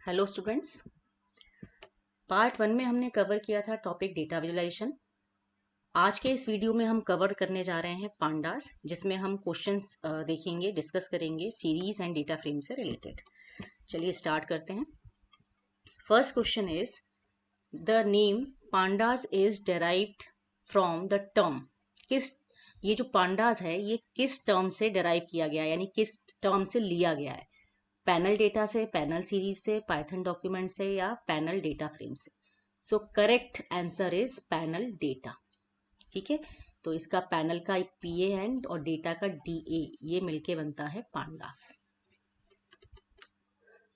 Hello students. Part 1 में हमने cover किया था टॉपिक डेटा विजुअलाइजेशन। आज के इस वीडियो में हम कवर करने जा रहे हैं पांडास, जिसमें हम क्वेश्चंस देखेंगे, डिस्कस करेंगे सीरीज एंड डेटा फ्रेम से रिलेटेड। चलिए स्टार्ट करते हैं। First question is the name pandas is derived from the term. किस ये जो पांडास है ये किस टर्म से डेराइव किया गया है, यानी किस टर्म से लिया गया है? पैनल डेटा से, पैनल सीरीज से, पाइथन डॉक्यूमेंट से या पैनल डेटा फ्रेम से? So correct answer is panel data. ठीक है, तो इसका पैनल का पीए एंड और डेटा का डीए ये मिलके बनता है pandas.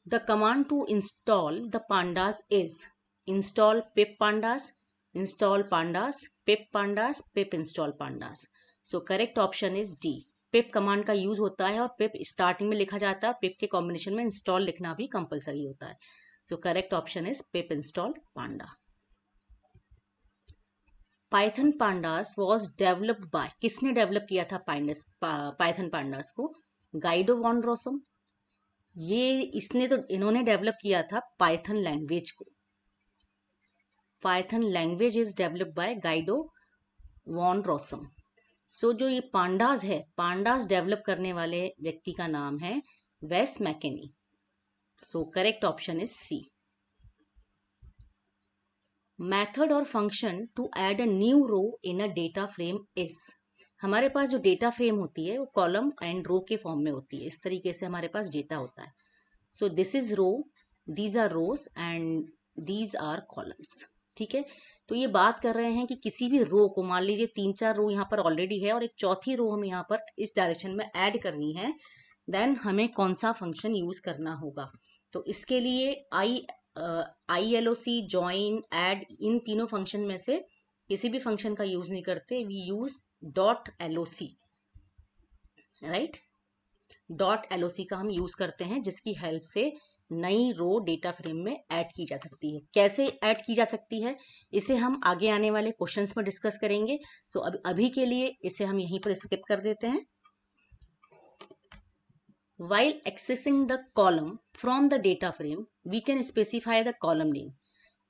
The command to install the pandas is install pip pandas, install pandas, pip pandas, pip install pandas. So correct option is D. Pip command का यूज होता है और पिप स्टार्टिंग में लिखा जाता है, पिप के कॉम्बिनेशन में इंस्टॉल लिखना भी कंपलसरी होता है। So correct option is pip install panda. Python pandas was developed by, किसने डेवलप किया था पाइथन पांडास को? Guido van Rossum. इन्होंने डेवलप किया था पाइथन लैंग्वेज को। Python language is developed by Guido van Rossum. So जो ये पांडास है, पांडास डेवलप करने वाले व्यक्ति का नाम है Wes McKinney. So correct option is C. Method और function to add a new row in a data frame is. हमारे पास जो डेटा फ्रेम होती है वो कॉलम एंड रो के फॉर्म में होती है। इस तरीके से हमारे पास डेटा होता है। So this is row, these are rows and these are columns. ठीक है, तो ये बात कर रहे हैं कि किसी भी रो को, मान लीजिए 3-4 रो यहाँ पर ऑलरेडी है और एक चौथी रो हम यहाँ पर इस डायरेक्शन में ऐड करनी है, देन हमें कौन सा फंक्शन यूज करना होगा? तो इसके लिए ILOC, ज्वाइन, ऐड, इन तीनों फंक्शन में से किसी भी फंक्शन का यूज नहीं करते। We use .LOC, right? .LOC का हम यूज करते हैं, जिसकी हेल्प से नई रो डेटा फ्रेम में ऐड की जा सकती है। कैसे ऐड की जा सकती है इसे हम आगे आने वाले क्वेश्चंस में डिस्कस करेंगे। तो अभी के लिए इसे हम यहीं पर स्किप कर देते हैं। While accessing the column from the data frame, we can specify the column name.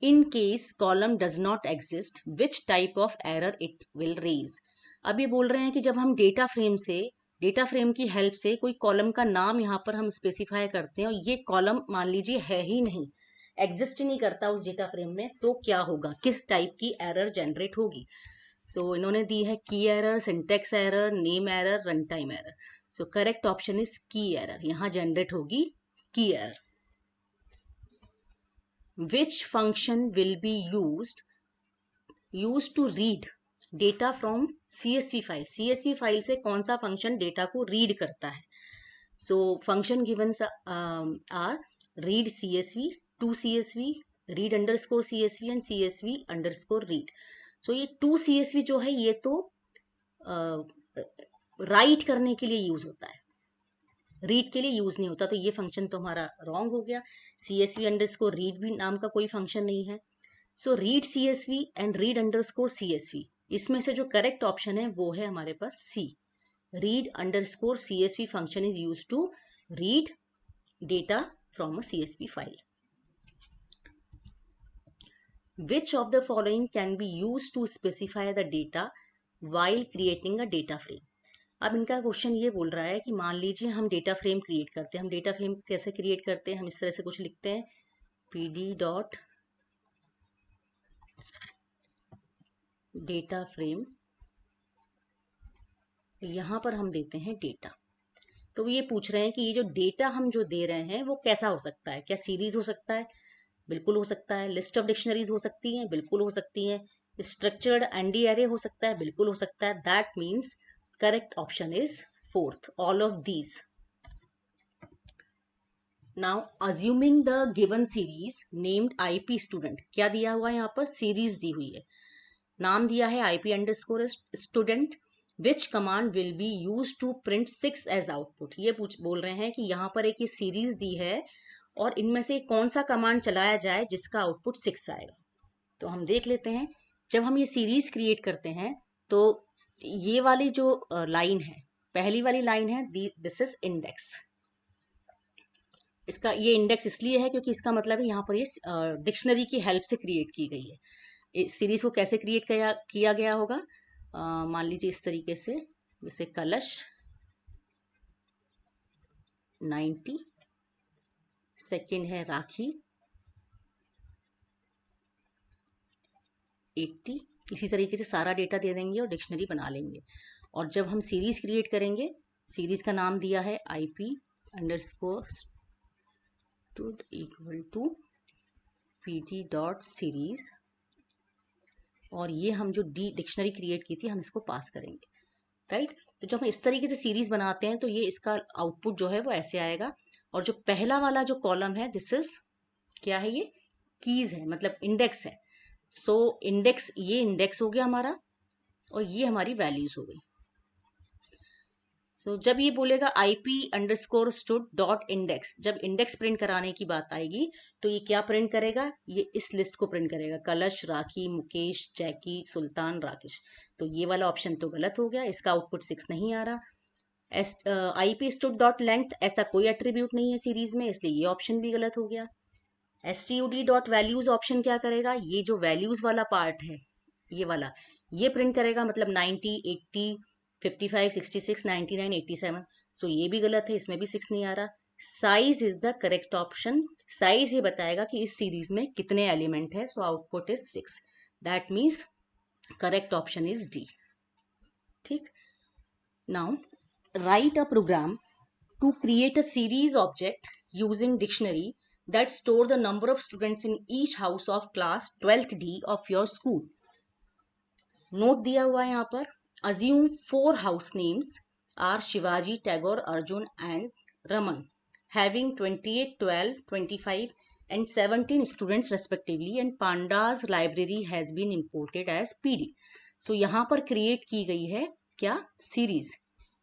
In case column does not exist, which type of error it will raise. अब ये बोल रहे हैं कि जब हम डेटा फ्रेम की हेल्प से कोई कॉलम का नाम यहाँ पर हम स्पेसिफाई करते हैं और ये कॉलम मान लीजिए है ही नहीं, एग्जिस्ट ही नहीं करता उस डेटा फ्रेम में, तो क्या होगा, किस टाइप की एरर जनरेट होगी? सो इन्होंने दी है key error, syntax error, name error, run time error. So correct option is key error. यहां जनरेट होगी key error. Which function will be use to read data from CSV file? CSV file से कौन सा function data को read करता है? So function given are read CSV, to CSV, read underscore CSV and CSV underscore read. So ये to CSV जो है ये तो राइट करने के लिए यूज होता है, रीड के लिए यूज नहीं होता। तो ये फंक्शन तो हमारा रॉन्ग हो गया। CSV अंडरस्कोर रीड भी नाम का कोई फंक्शन नहीं है। So read CSV and read underscore CSV, इसमें से जो करेक्ट ऑप्शन है वो है हमारे पास C. Read underscore CSV function is use to read data from a CSV file. Which of the following can be used to specify the data while creating a data frame? अब इनका question ये बोल रहा है कि मान लीजिए हम डेटा फ्रेम क्रिएट करते हैं। हम डेटा फ्रेम कैसे क्रिएट करते हैं? हम इस तरह से कुछ लिखते हैं, PD डॉट डेटा फ्रेम, यहाँ पर हम देते हैं डेटा। तो ये पूछ रहे हैं कि ये जो डेटा हम जो दे रहे हैं वो कैसा हो सकता है? क्या सीरीज हो सकता है? बिल्कुल हो सकता है। लिस्ट ऑफ डिक्शनरीज हो सकती हैं? बिल्कुल हो सकती हैं। स्ट्रक्चर्ड एनडी एरे हो सकता है? बिल्कुल हो सकता है। That means correct option is fourth, all of these. Now assuming the given series named IP student, क्या दिया हुआ है यहाँ पर? सीरीज दी हुई है, नाम दिया है IP underscore student. Which command will be use to print 6 as output? ये बोल रहे हैं कि यहाँ पर एक ये सीरीज दी है और इनमें से कौन सा कमांड चलाया जाए जिसका आउटपुट 6 आएगा। तो हम देख लेते हैं। जब हम ये सीरीज क्रिएट करते हैं तो ये वाली जो लाइन है, पहली वाली लाइन है, दिस इज इंडेक्स। इसका ये इंडेक्स इसलिए है क्योंकि इसका मतलब है यहाँ पर ये डिक्शनरी की हेल्प से क्रिएट की गई है। इस सीरीज को कैसे क्रिएट किया गया होगा, मान लीजिए इस तरीके से, जैसे कलश 90, सेकेंड है राखी 80, इसी तरीके से सारा डेटा दे देंगे और डिक्शनरी बना लेंगे। और जब हम सीरीज क्रिएट करेंगे, सीरीज का नाम दिया है IP_stud equal to PD dot series, और ये हम जो डिक्शनरी क्रिएट की थी हम इसको पास करेंगे, राइट। तो जब हम इस तरीके से सीरीज बनाते हैं तो ये इसका आउटपुट जो है वो ऐसे आएगा। और जो पहला वाला जो कॉलम है, दिस इज क्या है, ये कीज है, मतलब इंडेक्स है। सो इंडेक्स, ये इंडेक्स हो गया हमारा और ये हमारी वैल्यूज हो गई। सो जब ये बोलेगा IP_stud डॉट इंडेक्स, जब इंडेक्स प्रिंट कराने की बात आएगी तो ये क्या प्रिंट करेगा, ये इस लिस्ट को प्रिंट करेगा, कलश, राखी, मुकेश, जैकी, सुल्तान, राकेश। तो ये वाला ऑप्शन तो गलत हो गया, इसका आउटपुट 6 नहीं आ रहा। IP_stud डॉट लेंथ, ऐसा कोई एट्रीब्यूट नहीं है सीरीज में, इसलिए ये ऑप्शन भी गलत हो गया। STUD डॉट वैल्यूज ऑप्शन क्या करेगा, ये जो वैल्यूज वाला पार्ट है ये वाला, ये प्रिंट करेगा, मतलब 90, 80, 55, 66, 99, 87। सो ये भी गलत है, इसमें भी 6 नहीं आ रहा। Size is the correct option, size ये बताएगा कि इस सीरीज में कितने एलिमेंट है। So output is 6, that means correct option is D। ठीक, now write a program to create a series object using dictionary that store the number of students in each house of class 12th D of your school. Note दिया हुआ है यहाँ पर, assume 4 house names are Shivaji, Tagore, Arjun and Raman, having 28, 12, 25 and 17 students respectively, and Panda's library has been imported as PD. So यहाँ पर create की गई है क्या, सीरीज।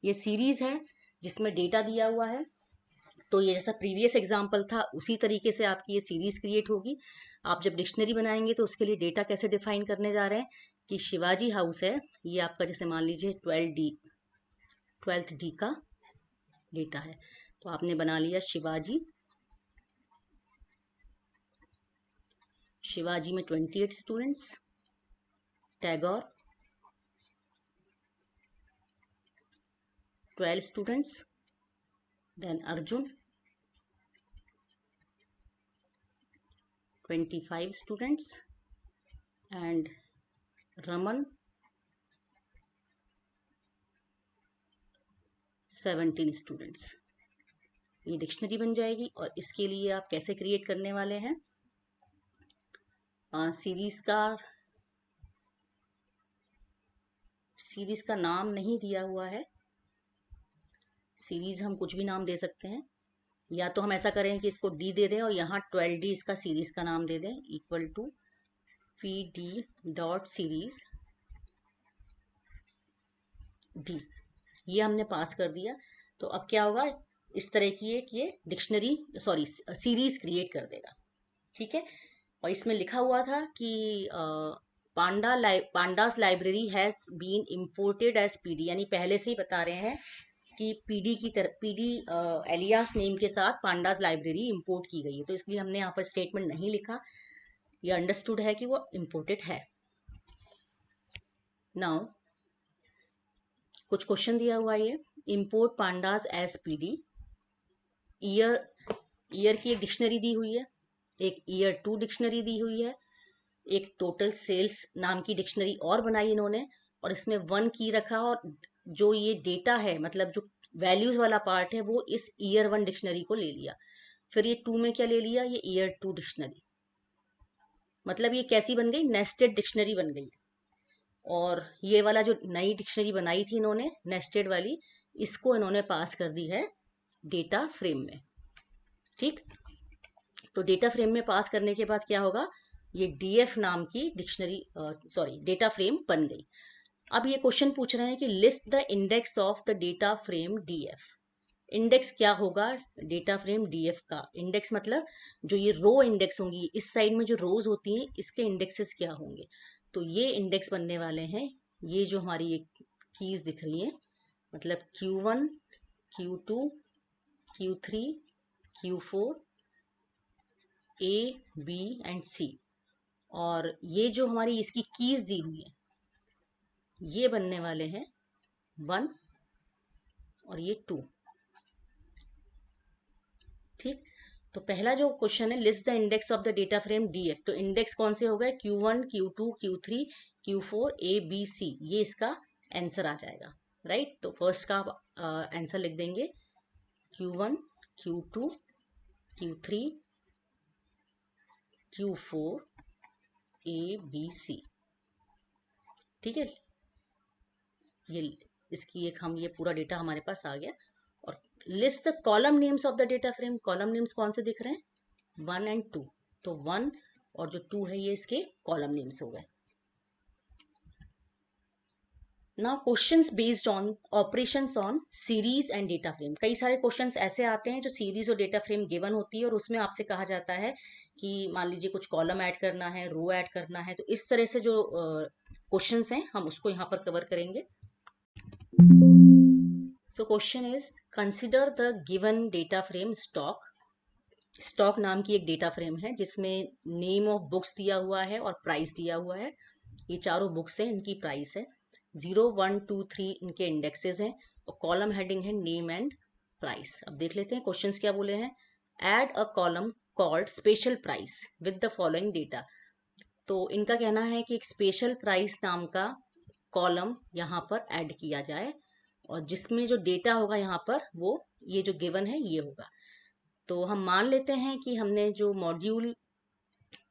ये सीरीज है जिसमें डेटा दिया हुआ है। तो ये जैसा प्रीवियस एग्जाम्पल था उसी तरीके से आपकी ये सीरीज क्रिएट होगी। आप जब डिक्शनरी बनाएंगे तो उसके लिए डेटा कैसे डिफाइन करने जा रहे हैं कि शिवाजी हाउस है, ये आपका जैसे मान लीजिए 12th D का डेटा है। तो आपने बना लिया शिवाजी, शिवाजी में 28 students, Tagore 12 students, then Arjun 25 students and Raman 17 students. ये डिक्शनरी बन जाएगी। और इसके लिए आप कैसे क्रिएट करने वाले हैं, सीरीज का नाम नहीं दिया हुआ है, सीरीज हम कुछ भी नाम दे सकते हैं, या तो हम ऐसा करें कि इसको D दे दें और यहाँ 12D इसका सीरीज का नाम दे दें, equal to PD dot series D। ये हमने पास कर दिया। तो अब क्या होगा, इस तरह की एक ये डिक्शनरी, सॉरी सीरीज क्रिएट कर देगा। ठीक है, और इसमें लिखा हुआ था कि pandas library has been imported as PD, यानी पहले से ही बता रहे हैं कि PD की तरह, PD एलियास नेम के साथ पांडास लाइब्रेरी इंपोर्ट की गई है। तो इसलिए हमने यहाँ पर स्टेटमेंट नहीं लिखा, ये अंडरस्टूड है कि वो इम्पोर्टेड है। नाउ कुछ क्वेश्चन दिया हुआ है, ये import pandas as PD, year की एक डिक्शनरी दी हुई है, एक ईयर 2 डिक्शनरी दी हुई है, एक टोटल सेल्स नाम की डिक्शनरी और बनाई इन्होंने, और इसमें 1 की रखा, और जो ये डेटा है, मतलब जो वैल्यूज वाला पार्ट है, वो इस ईयर 1 डिक्शनरी को ले लिया। फिर ये 2 में क्या ले लिया, ये ईयर 2 डिक्शनरी। मतलब ये कैसी बन गई, नेस्टेड डिक्शनरी बन गई। और ये वाला जो नई डिक्शनरी बनाई थी इन्होंने, नेस्टेड वाली, इसको इन्होंने पास कर दी है डेटा फ्रेम में। ठीक, तो डेटा फ्रेम में पास करने के बाद क्या होगा, ये DF नाम की डिक्शनरी, सॉरी डेटा फ्रेम बन गई। अब ये क्वेश्चन पूछ रहे हैं कि list the index of the data frame DF। Index क्या होगा डेटा फ्रेम DF का, इंडेक्स मतलब जो ये रो इंडेक्स होंगी, इस साइड में जो रोज होती हैं इसके इंडेक्सेस क्या होंगे। तो ये इंडेक्स बनने वाले हैं, ये जो हमारी ये कीज दिख रही है, मतलब Q1, Q2, Q3, Q4 A B and C, और ये जो हमारी इसकी कीज दी हुई है ये बनने वाले हैं 1 और ये 2। ठीक, तो पहला जो क्वेश्चन है, list the index of the data frame DF, तो इंडेक्स कौन से हो गए, Q1 Q2 Q3 Q4 A B C, ये इसका आंसर आ जाएगा। राइट, तो फर्स्ट का आंसर लिख देंगे Q1 Q2 Q3 Q4 A B C। ठीक है, ये इसकी एक हम ये पूरा डेटा हमारे पास आ गया। और list the column names of the data frame, column names कौन से दिख रहे हैं, 1 एंड 2, तो 1 और जो 2 है ये इसके कॉलम नेम्स हो गए। Now questions based on operations on series and data frame. कई सारे क्वेश्चंस ऐसे आते हैं जो सीरीज और डेटा फ्रेम गिवन होती है और उसमें आपसे कहा जाता है कि मान लीजिए कुछ कॉलम ऐड करना है, रो ऐड करना है, तो इस तरह से जो क्वेश्चंस हैं हम उसको यहाँ पर कवर करेंगे। So question is, consider the given data frame stock। Stock नाम की एक डेटा फ्रेम है जिसमें नेम ऑफ बुक्स दिया हुआ है और प्राइस दिया हुआ है। ये चारों बुक्स हैं, इनकी प्राइस है। 0 1 2 3 इनके इंडेक्सेस हैं और कॉलम हेडिंग है नेम एंड प्राइस। अब देख लेते हैं क्वेश्चंस क्या बोले हैं। Add a column called special price with the following data. तो इनका कहना है कि एक स्पेशल प्राइस नाम का कॉलम यहाँ पर ऐड किया जाए और जिसमें जो डेटा होगा यहाँ पर वो ये जो गिवन है ये होगा। तो हम मान लेते हैं कि हमने जो मॉड्यूल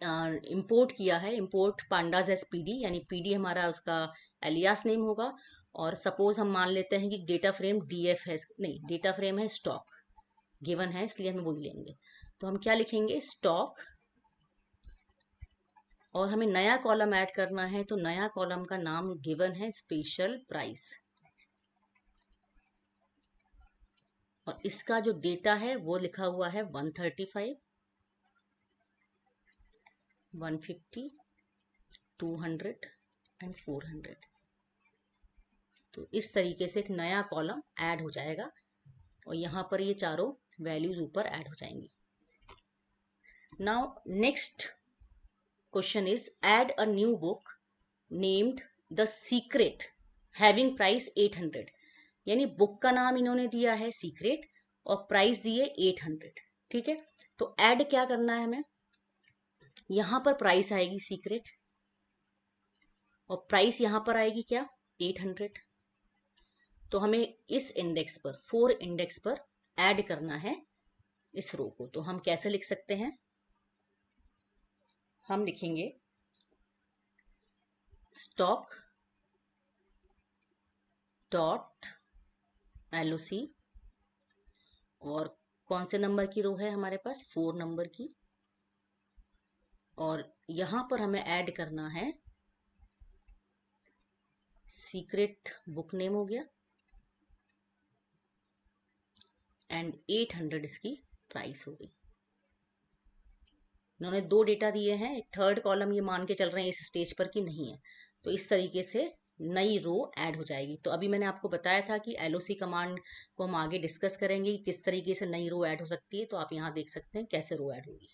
इंपोर्ट किया है, इंपोर्ट पांडाज एस PD, यानी PD हमारा उसका एलियास नेम होगा। और सपोज हम मान लेते हैं कि डेटा फ्रेम DF है, नहीं डेटा फ्रेम है स्टॉक, गिवन है इसलिए हम वही लेंगे। तो हम क्या लिखेंगे, स्टॉक, और हमें नया कॉलम ऐड करना है तो नया कॉलम का नाम गिवन है स्पेशल प्राइस, और इसका जो डेटा है वो लिखा हुआ है 135 150 200 एंड 400। तो इस तरीके से एक नया कॉलम ऐड हो जाएगा और यहाँ पर ये चारों वैल्यूज ऊपर ऐड हो जाएंगी। Now next question is, add a new book named the secret having price 800। यानी बुक का नाम इन्होंने दिया है सीक्रेट और प्राइस दी है 800। ठीक है, तो ऐड क्या करना है हमें, यहां पर प्राइस आएगी सीक्रेट और प्राइस यहां पर आएगी क्या 800। तो हमें इस इंडेक्स पर 4 इंडेक्स पर ऐड करना है इस रो को। तो हम कैसे लिख सकते हैं, हम लिखेंगे स्टॉक डॉट LOC, और कौन से नंबर की रो है हमारे पास, 4 नंबर की, और यहां पर हमें ऐड करना है सीक्रेट बुक नेम हो गया एंड 800 इसकी प्राइस हो गई। इन्होंने 2 डेटा दिए हैं, एक थर्ड कॉलम ये मान के चल रहे हैं इस स्टेज पर कि नहीं है, तो इस तरीके से नई रो ऐड हो जाएगी। तो अभी मैंने आपको बताया था कि LOC कमांड को हम आगे डिस्कस करेंगे कि किस तरीके से नई रो ऐड हो सकती है, तो आप यहाँ देख सकते हैं कैसे रो ऐड होगी।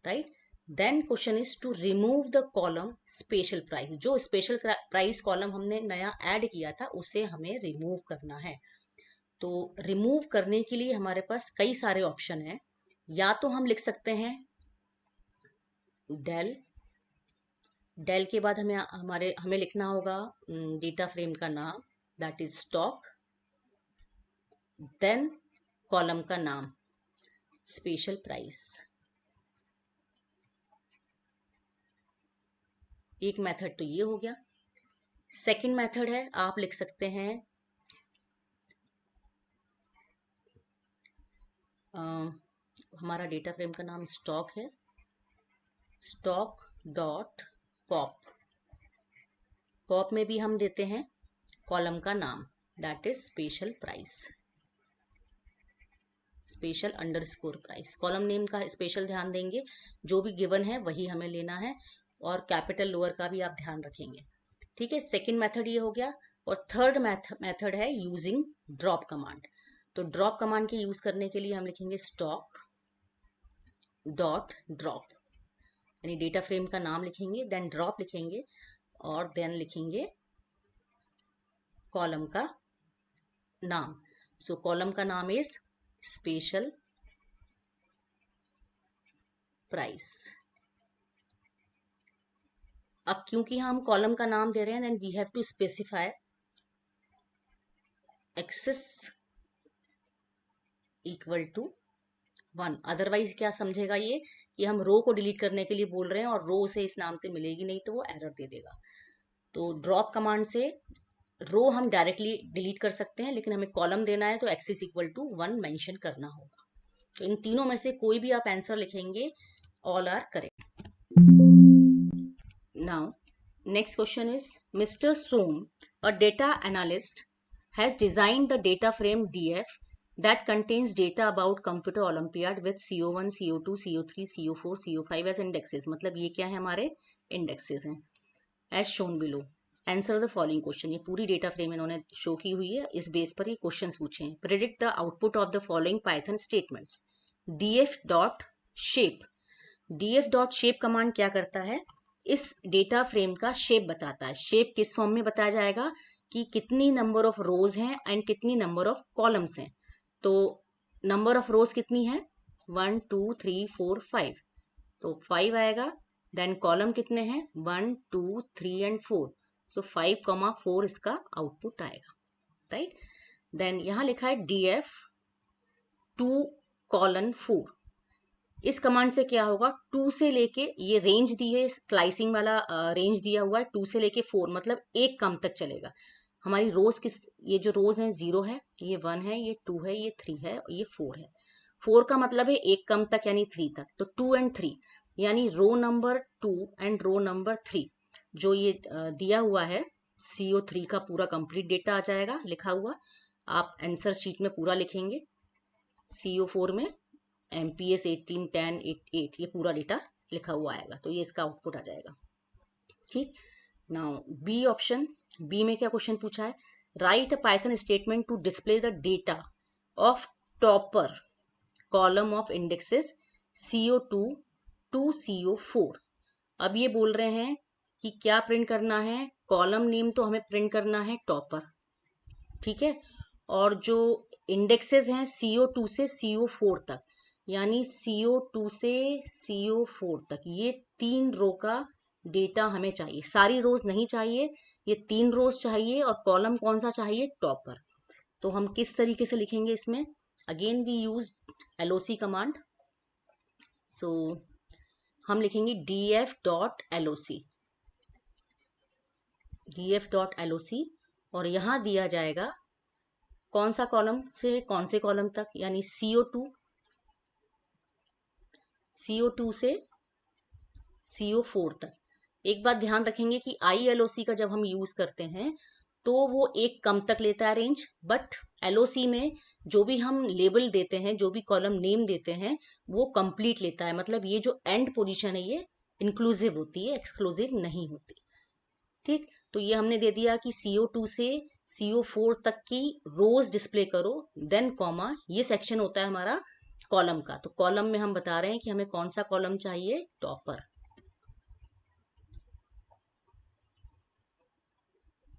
Right, then question is to remove the column special price. जो स्पेशल प्राइस कॉलम हमने नया ऐड किया था उसे हमें रिमूव करना है। तो रिमूव करने के लिए हमारे पास कई सारे ऑप्शन हैं। या तो हम लिख सकते हैं डेल, डेल के बाद हमें लिखना होगा डेटा फ्रेम का नाम, that is stock, then column का नाम स्पेशल प्राइस। एक मेथड तो ये हो गया। सेकंड मेथड है, आप लिख सकते हैं हमारा डेटा फ्रेम का नाम स्टॉक है, स्टॉक डॉट पॉप, पॉप में भी हम देते हैं कॉलम का नाम, that is special price, special underscore price. Column name का स्पेशल ध्यान देंगे, जो भी गिवन है वही हमें लेना है, और कैपिटल लोअर का भी आप ध्यान रखेंगे। ठीक है, सेकंड मेथड ये हो गया। और थर्ड मेथड है यूजिंग ड्रॉप कमांड। तो ड्रॉप कमांड के यूज करने के लिए हम लिखेंगे स्टॉक डॉट ड्रॉप, यानी डेटा फ्रेम का नाम लिखेंगे, देन ड्रॉप लिखेंगे और देन लिखेंगे कॉलम का नाम। सो कॉलम का नाम इज स्पेशल प्राइस। अब क्योंकि हम कॉलम का नाम दे रहे हैं, then we have to specify axis equal to 1, otherwise क्या समझेगा ये कि हम रो को डिलीट करने के लिए बोल रहे हैं और रो उसे इस नाम से मिलेगी नहीं तो वो एरर दे देगा। तो ड्रॉप कमांड से रो हम डायरेक्टली डिलीट कर सकते हैं, लेकिन हमें कॉलम देना है तो एक्सेस इक्वल टू 1 मेंशन करना होगा। तो इन तीनों में से कोई भी आप आंसर लिखेंगे, all are correct. Now next question is mister Som, a data analyst, has designed the data frame DF that contains data about computer olympiad with CO1, CO2, CO3, CO4, CO5 as indexes। मतलब ये क्या है, हमारे indexes हैं। as shown below answer the following question। ये पूरी data frame इन्होंने show की हुई है, इस बेस पर ये क्वेश्चंस पूछे हैं। predict the output of the following python statements। df.shape, df.shape command क्या करता है, इस डेटा फ्रेम का शेप बताता है। शेप किस फॉर्म में बताया जाएगा कि कितनी नंबर ऑफ रोज हैं एंड कितनी नंबर ऑफ कॉलम्स हैं। तो नंबर ऑफ रोज कितनी है, 1 2 3 4 5, तो 5 आएगा। देन कॉलम कितने हैं, 1 2 3 एंड 4, सो 5,4 इसका आउटपुट आएगा, राइट। देन यहाँ लिखा है df 2:4। इस कमांड से क्या होगा, 2 से लेके, ये रेंज दी है, स्लाइसिंग वाला रेंज दिया हुआ है, 2 से लेके 4, मतलब एक कम तक चलेगा। हमारी रोज किस, ये जो रोज है 0 है, ये 1 है, ये 2 है, ये 3 है, ये 4 है। 4 का मतलब है एक कम तक यानी 3 तक, तो 2 एंड 3 यानी row number 2 and row number 3 जो ये दिया हुआ है, CO3 का पूरा कंप्लीट डेटा आ जाएगा लिखा हुआ। आप आंसर शीट में पूरा लिखेंगे, CO4 में MPS 1810 8 ये पूरा डेटा लिखा हुआ आएगा, तो ये इसका आउटपुट आ जाएगा, ठीक। नाउ बी ऑप्शन, बी में क्या क्वेश्चन पूछा है, write a Python statement to display the data of topper column of indexes CO2 to CO4। अब ये बोल रहे हैं कि क्या प्रिंट करना है, कॉलम नेम तो हमें प्रिंट करना है टॉपर, ठीक है, और जो इंडेक्सेस हैं CO2 से CO4 तक, यानी CO2 से CO4 तक ये 3 रो का डेटा हमें चाहिए। सारी रोज नहीं चाहिए, ये 3 रोज चाहिए, और कॉलम कौन सा चाहिए, टॉपर। तो हम किस तरीके से लिखेंगे इसमें, again we use LOC command. So हम लिखेंगे df.loc, df.loc, और यहां दिया जाएगा कौन सा कॉलम से कौन से कॉलम तक, यानी CO2 से CO4 तक। एक बात ध्यान रखेंगे कि ILOC का जब हम यूज करते हैं तो वो एक कम तक लेता है रेंज, बट LOC में जो भी हम लेबल देते हैं, जो भी कॉलम नेम देते हैं, वो कंप्लीट लेता है। मतलब ये जो एंड पोजीशन है ये इंक्लूसिव होती है, एक्सक्लूसिव नहीं होती, ठीक। तो ये हमने दे दिया कि CO2 से CO4 तक की रोज डिस्प्ले करो, देन कॉमा, ये सेक्शन होता है हमारा कॉलम का। तो कॉलम में हम बता रहे हैं कि हमें कौन सा कॉलम चाहिए, टॉपर,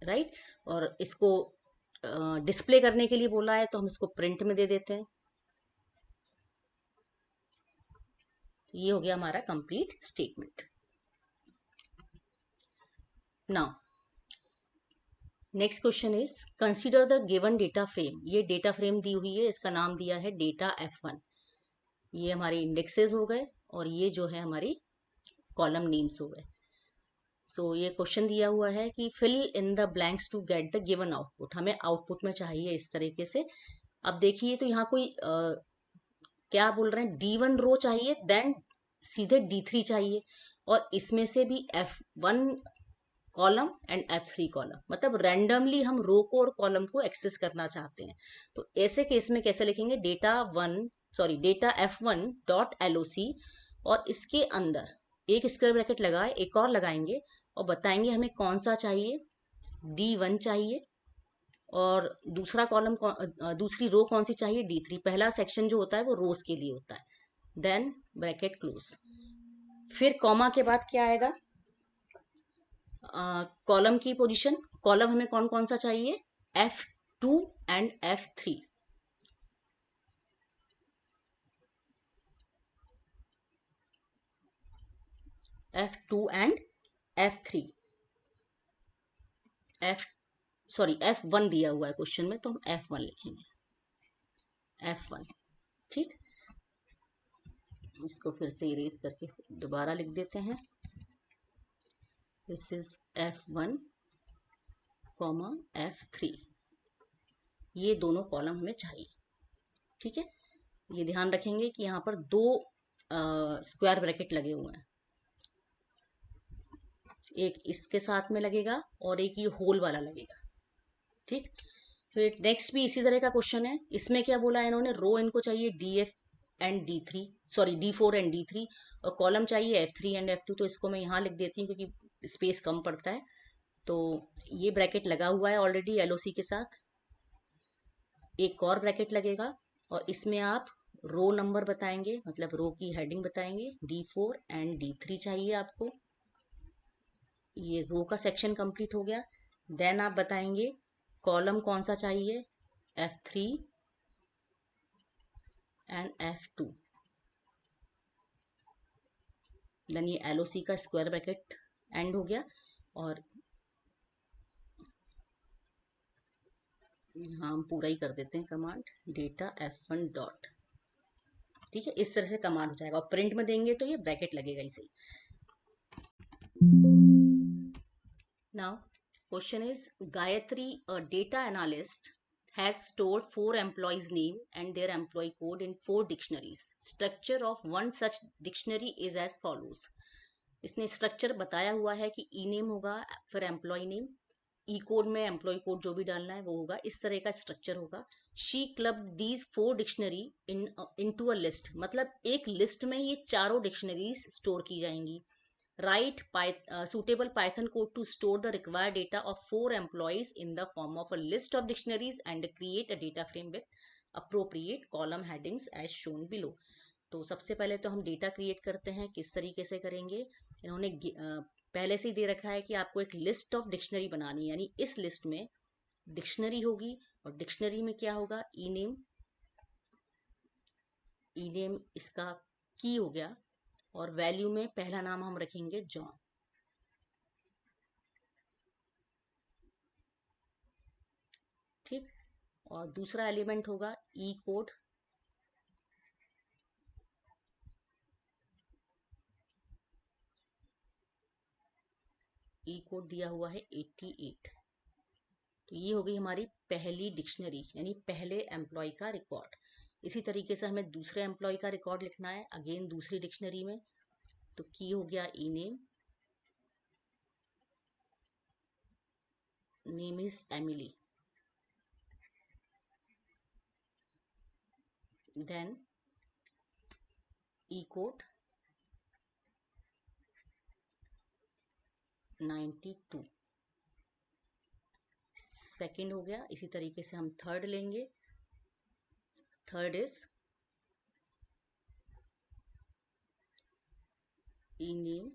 राइट। और इसको डिस्प्ले करने के लिए बोला है तो हम इसको प्रिंट में दे देते हैं। तो ये हो गया हमारा complete statement. Now next question is consider the given data frame. ये डेटा फ्रेम दी हुई है, इसका नाम दिया है डेटा F1। ये हमारे इंडेक्सेस हो गए और ये जो है हमारी कॉलम नेम्स हो गए। सो ये क्वेश्चन दिया हुआ है कि fill in the blanks to get the given output. हमें आउटपुट में चाहिए इस तरीके से। अब देखिए तो यहाँ कोई क्या बोल रहे हैं, D1 रो चाहिए, देन सीधे D3 चाहिए, और इसमें से भी F1 column and F3 column, मतलब रैंडमली हम रो को और कॉलम को एक्सेस करना चाहते हैं। तो ऐसे केस में कैसे लिखेंगे, डेटा F1.loc, और इसके अंदर एक स्क्वायर ब्रैकेट लगाए, एक और लगाएंगे और बताएंगे हमें कौन सा चाहिए, D1 चाहिए, और दूसरा कॉलम दूसरी रो कौन सी चाहिए, D3। पहला सेक्शन जो होता है वो रोज के लिए होता है, देन ब्रैकेट क्लोज। फिर कॉमा के बाद क्या आएगा, कॉलम की पोजीशन। कॉलम हमें कौन कौन सा चाहिए, F2 and F3। F2 and F3, F sorry F1 दिया हुआ है क्वेश्चन में, तो हम F1 लिखेंगे, F1। ठीक, इसको फिर से इरेज करके दोबारा लिख देते हैं। This is F1 comma F3, ये दोनों कॉलम हमें चाहिए। ठीक है, ये ध्यान रखेंगे कि यहाँ पर दो स्क्वायर ब्रैकेट लगे हुए हैं, एक इसके साथ में लगेगा और एक ये होल वाला लगेगा। ठीक, फिर नेक्स्ट भी इसी तरह का क्वेश्चन है। इसमें क्या बोला है इन्होंने, रो इनको चाहिए DF and D3, sorry D4 and D3, और कॉलम चाहिए F3 एंड F2। तो इसको मैं यहाँ लिख देती हूँ क्योंकि स्पेस कम पड़ता है। तो ये ब्रैकेट लगा हुआ है ऑलरेडी LOC के साथ, एक और ब्रैकेट लगेगा और इसमें आप रो नंबर बताएंगे, मतलब रो की हेडिंग बताएंगे। D4 एंड D3 चाहिए आपको। ये रो का सेक्शन कंप्लीट हो गया। देन आप बताएंगे कॉलम कौन सा चाहिए, F3 एंड F2। देन ये LOC का स्क्वायर ब्रैकेट एंड हो गया, और यहाँ हम पूरा ही कर देते हैं कमांड, डेटा F1 डॉट। ठीक है, इस तरह से कमांड हो जाएगा, और प्रिंट में देंगे तो ये ब्रैकेट लगेगा ही सही। Now, question is, Gayatri, a data analyst, has stored 4 employees' name and their employee code in 4 dictionaries. Structure of one such dictionary is as follows. इसने स्ट्रक्चर बताया हुआ है कि ई नेम होगा, फिर एम्प्लॉय नेम, ई कोड में एम्प्लॉय कोड जो भी डालना है वो होगा, इस तरह का स्ट्रक्चर होगा। She club these 4 dictionary into a list, मतलब एक लिस्ट में ये चारों डिक्शनरीज स्टोर की जाएंगी। Write suitable Python code to store the required data of 4 employees in the form of a list of dictionaries and create a data frame with appropriate column headings as shown below. तो सबसे पहले तो हम data create करते हैं, किस तरीके से करेंगे। इन्होंने पहले से ही दे रखा है कि आपको एक लिस्ट ऑफ डिक्शनरी बनानी है, यानी इस लिस्ट में डिक्शनरी होगी, और डिक्शनरी में क्या होगा, ई नेम इसका की हो गया, और वैल्यू में पहला नाम हम रखेंगे जॉन। ठीक, और दूसरा एलिमेंट होगा ई कोड, ई कोड दिया हुआ है 88। तो ये हो गई हमारी पहली डिक्शनरी, यानी पहले एम्प्लॉय का रिकॉर्ड। इसी तरीके से हमें दूसरे एम्प्लॉय का रिकॉर्ड लिखना है, अगेन दूसरी डिक्शनरी में। तो की हो गया E name, name is Emily. Then E code 92, second हो गया। इसी तरीके से हम थर्ड लेंगे, third is E name,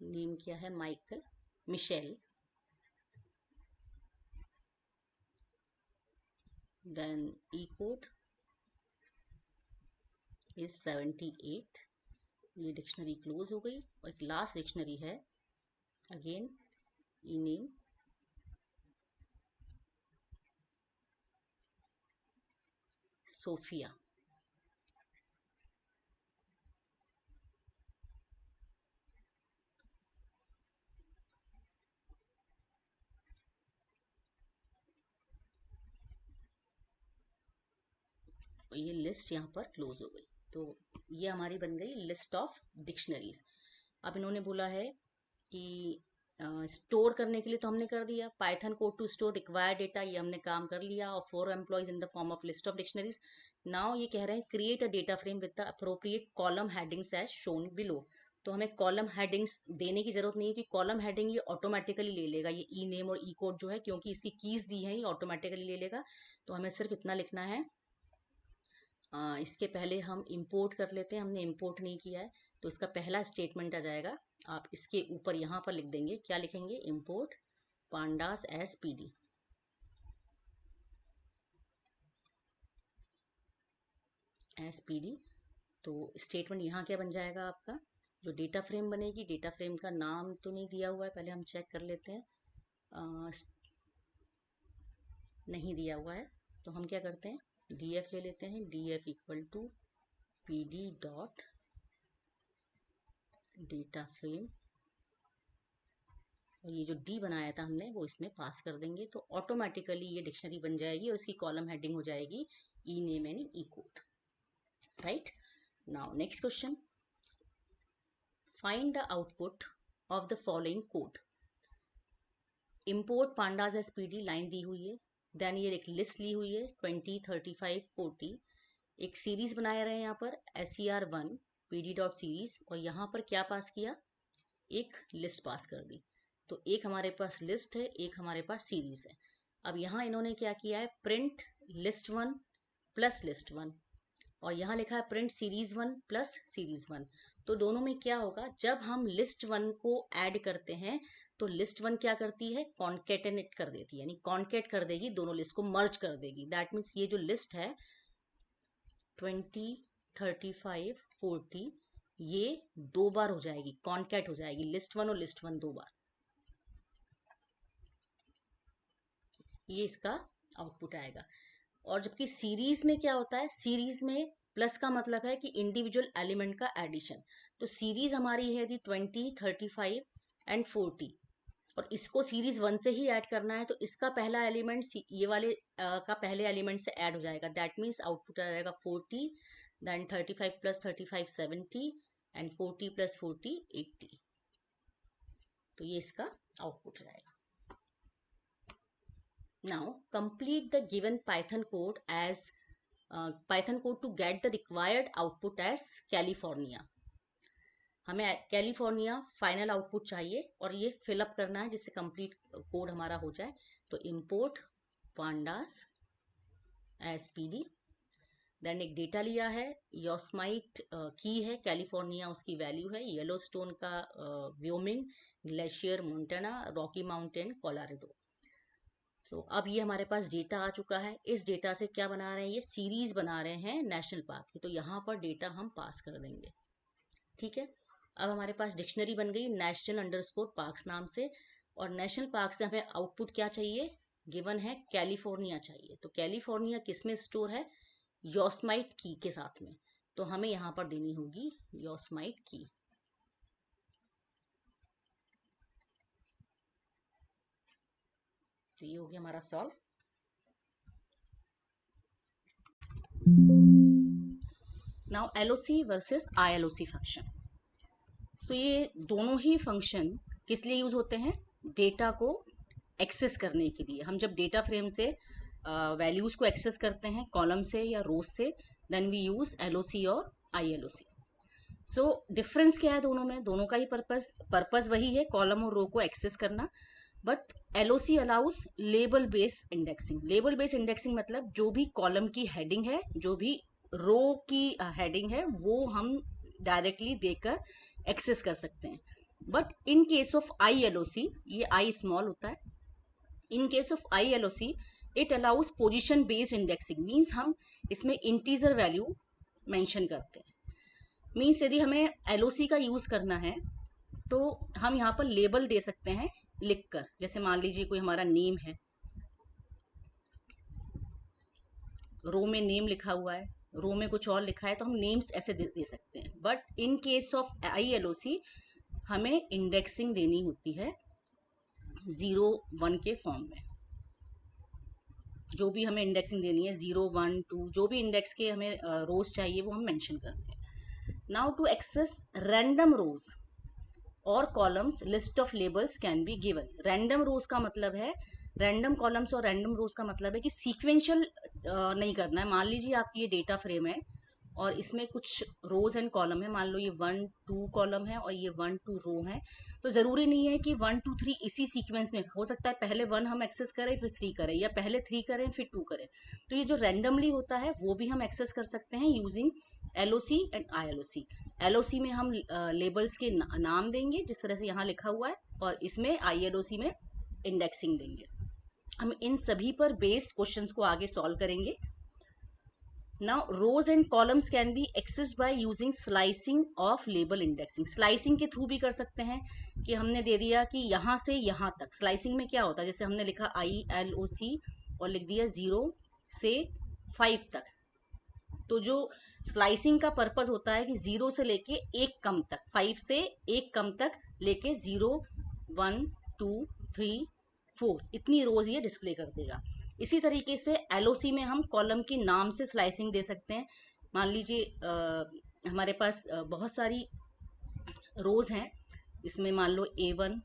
name क्या है, Michael, Mitchell. Then E code is 78। ये डिक्शनरी क्लोज हो गई, और एक लास्ट डिक्शनरी है, अगेन ई नेम, सोफिया। ये लिस्ट यहाँ पर क्लोज हो गई। तो ये हमारी बन गई लिस्ट ऑफ डिक्शनरीज। अब इन्होंने बोला है कि स्टोर करने के लिए तो हमने कर दिया, Python code to store required data, ये हमने काम कर लिया, और 4 employees in the form of list of dictionaries. Now ये कह रहे हैं create a data frame with the appropriate column headings as shown below. तो हमें कॉलम हेडिंग्स देने की जरूरत नहीं है, कि कॉलम हेडिंग ये ऑटोमेटिकली ले लेगा, ये ई नेम और ई कोड जो है, क्योंकि इसकी कीज दी है, ये ऑटोमेटिकली ले लेगा। तो हमें सिर्फ इतना लिखना है, इसके पहले हम इंपोर्ट कर लेते हैं, हमने इंपोर्ट नहीं किया है तो इसका पहला स्टेटमेंट आ जाएगा। आप इसके ऊपर यहाँ पर लिख देंगे, क्या लिखेंगे, import pandas as PD. S PD, तो स्टेटमेंट यहाँ क्या बन जाएगा आपका, जो डेटा फ्रेम बनेगी, डेटा फ्रेम का नाम तो नहीं दिया हुआ है, पहले हम चेक कर लेते हैं। नहीं दिया हुआ है तो हम क्या करते हैं, df ले लेते हैं, df equal to pd dot data frame, और ये जो d बनाया था हमने वो इसमें पास कर देंगे, तो ऑटोमेटिकली ये डिक्शनरी बन जाएगी और इसकी कॉलम हेडिंग हो जाएगी E name and E code. Right, now next question, find the output of the following code. Import pandas as pd line दी हुई है, देन ये एक लिस्ट ली हुई है 20, 35, 40, एक सीरीज बनाए रहे हैं यहाँ पर SCR1 PD डॉट सीरीज, और यहाँ पर क्या पास किया, एक लिस्ट पास कर दी। तो एक हमारे पास लिस्ट है, एक हमारे पास सीरीज है। अब यहाँ इन्होंने क्या किया है, प्रिंट लिस्ट 1 प्लस लिस्ट 1, और यहाँ लिखा है प्रिंट सीरीज 1 प्लस सीरीज 1। तो दोनों में क्या होगा, जब हम लिस्ट 1 को ऐड करते हैं तो लिस्ट 1 क्या करती है, कॉन्केटेनेट कर देती है, यानी कॉन्केट कर देगी, दोनों लिस्ट को मर्ज कर देगी। दैट मीन्स ये जो लिस्ट है 20, 35, 40, ये दो बार हो जाएगी, कॉन्केट हो जाएगी, लिस्ट 1 और लिस्ट 1 दो बार। ये इसका आउटपुट आएगा। और जबकि सीरीज में क्या होता है, सीरीज में प्लस का मतलब है कि इंडिविजुअल एलिमेंट का एडिशन। तो सीरीज हमारी है यदि 20, 35 एंड 40, और इसको सीरीज 1 से ही ऐड करना है, तो इसका पहला एलिमेंट ये वाले का पहले एलिमेंट से ऐड हो जाएगा। दैट मीन्स आउटपुट आ जाएगा 40, देन 35 प्लस 35 70, एंड 40 प्लस 40 80। तो ये इसका आउटपुट रहेगा। Now complete the given Python code as Python code to get the required output as California। हमें कैलिफोर्निया फाइनल आउटपुट चाहिए और ये फिलअप करना है जिससे कंप्लीट कोड हमारा हो जाए। तो import pandas as PD, then एक डेटा लिया है, योस्माइट की है, कैलिफोर्निया उसकी वैल्यू है, येलोस्टोन का Wyoming, glacier Montana, Rocky Mountain Colorado. So अब ये हमारे पास डेटा आ चुका है। इस डेटा से क्या बना रहे हैं, ये सीरीज बना रहे हैं नेशनल पार्क की, तो यहाँ पर डेटा हम पास कर देंगे। ठीक है, अब हमारे पास डिक्शनरी बन गई नेशनल अंडरस्कोर पार्क्स नाम से, और नेशनल पार्क से हमें आउटपुट क्या चाहिए, गिवन है कैलिफोर्निया चाहिए। तो कैलिफोर्निया किस में स्टोर है, योस्माइट की के साथ में, तो हमें यहाँ पर देनी होगी योस्माइट की। तो ये हो गया हमारा solve. Now LOC versus ILOC function. तो ये दोनों ही फंक्शन किस लिए यूज होते हैं, डेटा को एक्सेस करने के लिए। हम जब डेटा फ्रेम से वैल्यूज को एक्सेस करते हैं कॉलम से या रोज से, देन वी यूज LOC और ILOC। सो डिफरेंस क्या है दोनों में, दोनों का ही पर्पस वही है, कॉलम और रो को एक्सेस करना। But LOC allows label base indexing. Label base indexing मतलब जो भी कॉलम की हेडिंग है, जो भी रो की हेडिंग है, वो हम डायरेक्टली देकर एक्सेस कर सकते हैं। But in case of ILOC, ये आई स्मॉल होता है, in case of ILOC it allows position based indexing. Means हम इसमें इंटीजर वैल्यू मेंशन करते हैं। मीन्स यदि हमें LOC का यूज करना है तो हम यहाँ पर लेबल दे सकते हैं लिखकर। जैसे मान लीजिए कोई हमारा नेम है, रो में नेम लिखा हुआ है, रो में कुछ और लिखा है, तो हम नेम्स ऐसे दे सकते हैं। But in case of ILOC हमें इंडेक्सिंग देनी होती है 0, 1 के फॉर्म में। जो भी हमें इंडेक्सिंग देनी है 0, 1, 2, जो भी इंडेक्स के हमें रोज चाहिए वो हम मेंशन करते हैं। Now to access random rows और columns list of labels can be given. Random rows का मतलब है, रैंडम कॉलम्स और रैंडम रोज का मतलब है कि सीक्वेंशियल नहीं करना है। मान लीजिए आपकी ये डेटा फ्रेम है और इसमें कुछ रोज एंड कॉलम है, मान लो ये 1 2 कॉलम है और ये 1 2 रो है, तो ज़रूरी नहीं है कि 1 2 3 इसी सीक्वेंस में, हो सकता है पहले 1 हम एक्सेस करें फिर 3 करें, या पहले 3 करें फिर 2 करें। तो ये जो रैंडमली होता है वो भी हम एक्सेस कर सकते हैं using LOC and ILOC। LOC में हम लेबल्स के नाम देंगे जिस तरह से यहाँ लिखा हुआ है, और इसमें ILOC में इंडेक्सिंग देंगे। हम इन सभी पर बेस्ड क्वेश्चंस को आगे सॉल्व करेंगे। Now rows and columns can be accessed by using slicing of label indexing. Slicing के थ्रू भी कर सकते हैं कि हमने दे दिया कि यहाँ से यहाँ तक। स्लाइसिंग में क्या होता है, जैसे हमने लिखा ILOC और लिख दिया 0 से 5 तक, तो जो स्लाइसिंग का पर्पस होता है कि 0 से लेके एक कम तक, 5 से एक कम तक लेके 0 1 2 3 4 इतनी रोज ये डिस्प्ले कर देगा। इसी तरीके से LOC में हम कॉलम के नाम से स्लाइसिंग दे सकते हैं। मान लीजिए हमारे पास बहुत सारी रोज हैं, इसमें मान लो A1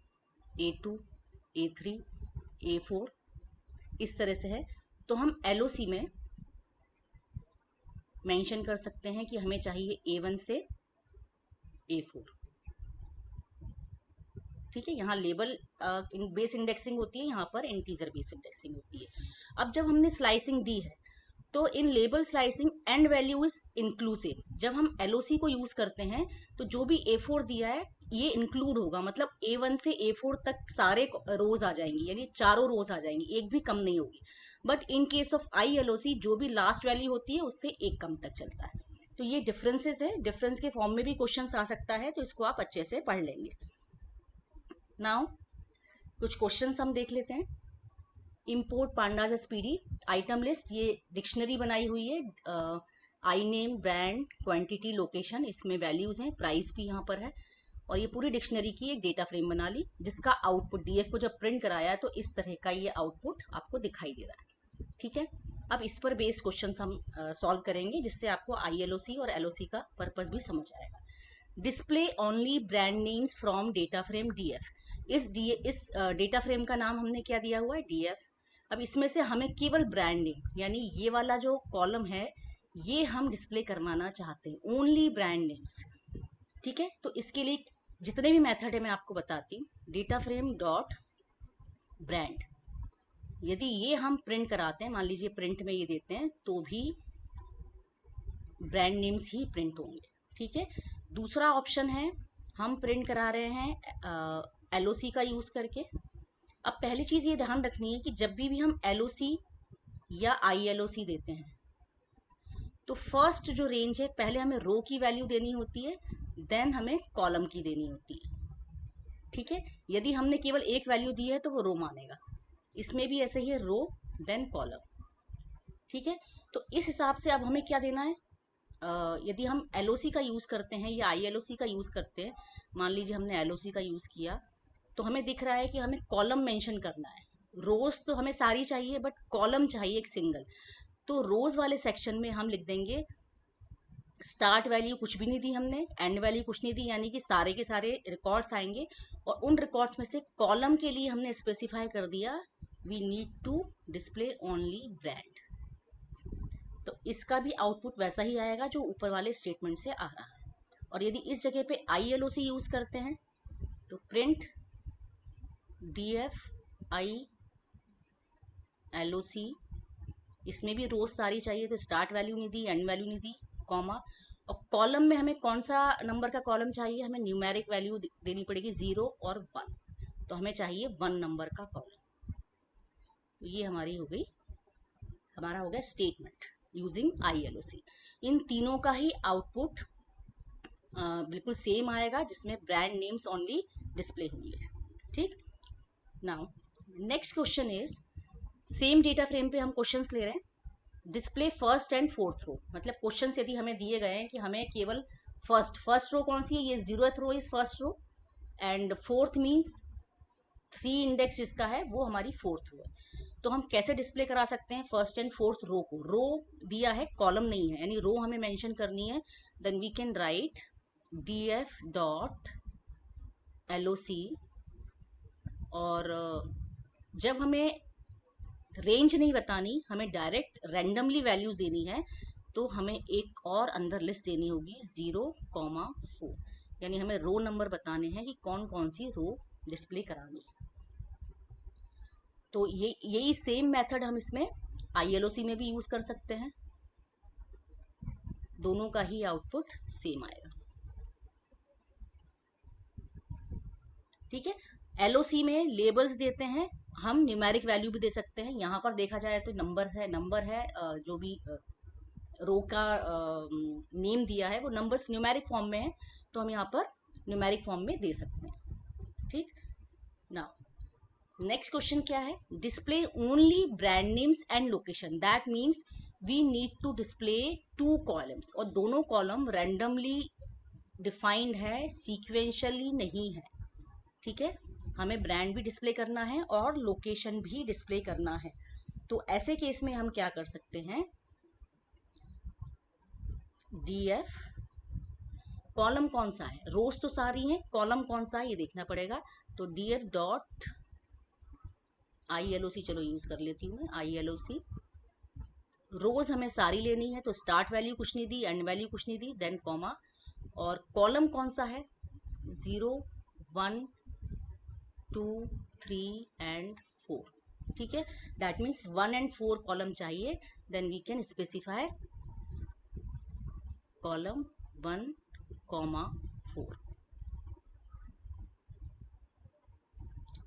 A2 A3 A4 इस तरह से है, तो हम LOC में मेंशन कर सकते हैं कि हमें चाहिए A1 से A4। ठीक है, यहाँ लेबल बेस इंडेक्सिंग होती है, यहाँ पर इंटीजर बेस इंडेक्सिंग होती है। अब जब हमने स्लाइसिंग दी है तो in label slicing and value is inclusive. जब हम LOC को यूज करते हैं तो जो भी A4 दिया है ये इंक्लूड होगा, मतलब A1 से A4 तक सारे रोज आ जाएंगी, यानी चारों रोज आ जाएंगी, एक भी कम नहीं होगी। But in case of ILOC जो भी लास्ट वैल्यू होती है उससे एक कम तक चलता है। तो ये डिफरेंसेस है, डिफरेंस के फॉर्म में भी क्वेश्चन आ सकता है, तो इसको आप अच्छे से पढ़ लेंगे। नाउ कुछ क्वेश्चंस हम देख लेते हैं। Import pandas SPD item list, ये डिक्शनरी बनाई हुई है। I name, brand, quantity, location, इसमें वैल्यूज हैं, प्राइस भी यहाँ पर है, और ये पूरी डिक्शनरी की एक डेटा फ्रेम बना ली, जिसका आउटपुट DF को जब प्रिंट कराया तो इस तरह का ये आउटपुट आपको दिखाई दे रहा है। ठीक है, अब इस पर बेस्ड क्वेश्चन हम सॉल्व करेंगे, जिससे आपको ILOC और LOC का पर्पस भी समझ आएगा। Display only brand names from data frame DF। इस डेटा फ्रेम का नाम हमने क्या दिया हुआ है, DF। अब इसमें से हमें केवल ब्रांड नेम, यानी ये वाला जो कॉलम है ये हम डिस्प्ले करवाना चाहते हैं, ओनली ब्रांड नेम्स। ठीक है, तो इसके लिए जितने भी मेथड है मैं आपको बताती हूँ। डेटा फ्रेम डॉट ब्रांड, यदि ये हम प्रिंट कराते हैं, मान लीजिए प्रिंट में ये देते हैं, तो भी ब्रांड नेम्स ही प्रिंट होंगे। ठीक है, दूसरा ऑप्शन है हम प्रिंट करा रहे हैं LOC का यूज करके। अब पहली चीज ये ध्यान रखनी है कि जब भी हम LOC या ILOC देते हैं तो फर्स्ट जो रेंज है पहले हमें रो की वैल्यू देनी होती है, देन हमें कॉलम की देनी होती है। ठीक है, यदि हमने केवल एक वैल्यू दी है तो वो रो मानेगा, इसमें भी ऐसे ही है, रो देन कॉलम। ठीक है, तो इस हिसाब से अब हमें क्या देना है, यदि हम LOC का यूज करते हैं या ILOC का यूज करते हैं, मान लीजिए हमने LOC का यूज किया, तो हमें दिख रहा है कि हमें कॉलम मेंशन करना है। रोज तो हमें सारी चाहिए बट कॉलम चाहिए एक सिंगल, तो रोज वाले सेक्शन में हम लिख देंगे स्टार्ट वैल्यू कुछ भी नहीं दी हमने, एंड वैल्यू कुछ नहीं दी, यानी कि सारे के सारे रिकॉर्ड्स आएंगे, और उन रिकॉर्ड्स में से कॉलम के लिए हमने स्पेसिफाई कर दिया we need to display only brand. तो इसका भी आउटपुट वैसा ही आएगा जो ऊपर वाले स्टेटमेंट से आ रहा है। और यदि इस जगह पे ILOC यूज करते हैं तो प्रिंट DF ILOC, इसमें भी रोज सारी चाहिए, तो स्टार्ट वैल्यू नहीं दी, एंड वैल्यू नहीं दी, कॉमा, और कॉलम में हमें कौन सा नंबर का कॉलम चाहिए, हमें न्यूमेरिक वैल्यू देनी पड़ेगी 0 और 1, तो हमें चाहिए 1 नंबर का कॉलम। तो ये हमारी हो गई, हमारा हो गया स्टेटमेंट यूजिंग ILOC। इन तीनों का ही आउटपुट बिल्कुल सेम आएगा, जिसमें ब्रांड नेम्स ओनली डिस्प्ले होंगे। ठीक, now next question is, same data frame पे हम क्वेश्चंस ले रहे हैं, display first and fourth row. मतलब क्वेश्चंस यदि हमें दिए गए हैं कि हमें केवल फर्स्ट रो कौन सी है, ये 0th row is first row, and fourth means 3 index जिसका है वो हमारी फोर्थ रो है, तो हम कैसे डिस्प्ले करा सकते हैं फर्स्ट एंड फोर्थ रो को। रो दिया है, कॉलम नहीं है, यानी रो हमें मेंशन करनी है, then we can write DF dot LOC, और जब हमें रेंज नहीं बतानी, हमें डायरेक्ट रैंडमली वैल्यूज देनी है, तो हमें एक और अंदर लिस्ट देनी होगी 0,4, यानी हमें रो नंबर बताने हैं कि कौन कौन सी रो डिस्प्ले करानी है। तो यही सेम मेथड हम इसमें ILOC में भी यूज कर सकते हैं, दोनों का ही आउटपुट सेम आएगा। ठीक है, LOC में लेबल्स देते हैं, हम न्यूमेरिक वैल्यू भी दे सकते हैं। यहाँ पर देखा जाए तो नंबर है जो भी रो का नेम दिया है वो नंबर्स न्यूमेरिक फॉर्म में है, तो हम यहाँ पर न्यूमेरिक फॉर्म में दे सकते हैं। ठीक, नाउ नेक्स्ट क्वेश्चन क्या है, display only brand names and location, that means we need to display 2 columns, और दोनों कॉलम रैंडमली डिफाइंड है, सीक्वेंशियली नहीं है। ठीक है, हमें ब्रांड भी डिस्प्ले करना है और लोकेशन भी डिस्प्ले करना है। तो ऐसे केस में हम क्या कर सकते हैं, DF, कॉलम कौन सा है, रोज तो सारी हैं, कॉलम कौन सा है ये देखना पड़ेगा। तो DF डॉट ILOC, चलो यूज कर लेती हूँ मैं ILOC, रोज हमें सारी लेनी है, तो स्टार्ट वैल्यू कुछ नहीं दी, एंड वैल्यू कुछ नहीं दी, देन कॉमा, और कॉलम कौन सा है 0, 1, 2, 3 एंड 4। ठीक है, दैट मीन्स 1 and 4 कॉलम चाहिए, then we can specify column 1, 4,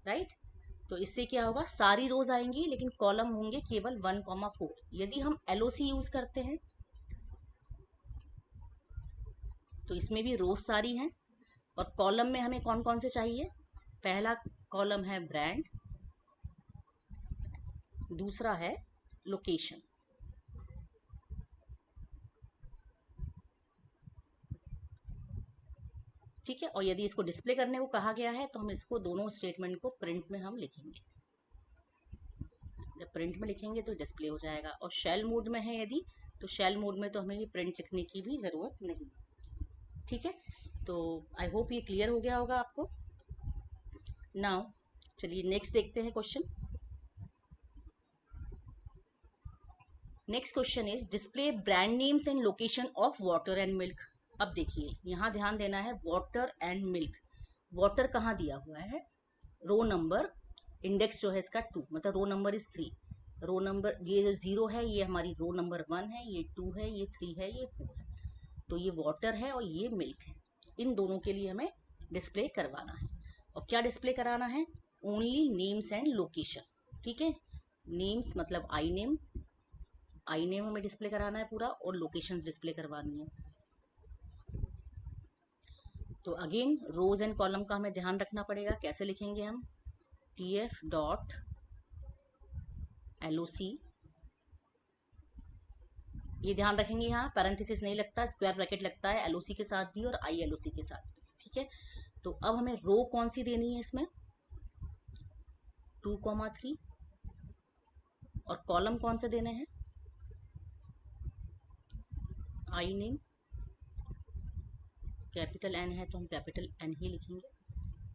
right. तो इससे क्या होगा, सारी रोज आएंगी लेकिन कॉलम होंगे केवल 1, 4। यदि हम LOC यूज करते हैं तो इसमें भी रोज सारी हैं, और कॉलम में हमें कौन कौन से चाहिए, पहला कॉलम है ब्रांड, दूसरा है लोकेशन। ठीक है, और यदि इसको डिस्प्ले करने को कहा गया है तो हम इसको दोनों स्टेटमेंट को प्रिंट में हम लिखेंगे, जब प्रिंट में लिखेंगे तो डिस्प्ले हो जाएगा। और शेल मोड में है यदि, तो शेल मोड में तो हमें ये प्रिंट लिखने की भी ज़रूरत नहीं। ठीक है, तो आई होप ये क्लियर हो गया होगा आपको। नाउ चलिए नेक्स्ट देखते हैं question. Next question is display brand names and location of water and milk. अब देखिए यहाँ ध्यान देना है, वाटर एंड मिल्क, वाटर कहाँ दिया हुआ है, रो नंबर, इंडेक्स जो है इसका 2, मतलब row number is 3, row number ये जो 0 है ये हमारी रो नंबर 1 है, ये 2 है, ये 3 है, ये 4 है। तो ये वाटर है और ये मिल्क है, इन दोनों के लिए हमें डिस्प्ले करवाना है। और क्या डिस्प्ले कराना है, ओनली नेम्स एंड लोकेशन। ठीक है, नेम्स मतलब आई नेम हमें डिस्प्ले कराना है पूरा, और लोकेशंस डिस्प्ले करवानी है। तो अगेन रोज एंड कॉलम का हमें ध्यान रखना पड़ेगा, कैसे लिखेंगे हम, TF डॉट LOC, ये ध्यान रखेंगे यहाँ पैरेंथेसिस नहीं लगता, स्क्वायर ब्रैकेट लगता है LOC के साथ भी और ILOC के साथ भी। ठीक है, तो अब हमें रो कौन सी देनी है इसमें, 2,3, और कॉलम कौन से देने हैं, आई नेम, कैपिटल N है तो हम कैपिटल N ही लिखेंगे,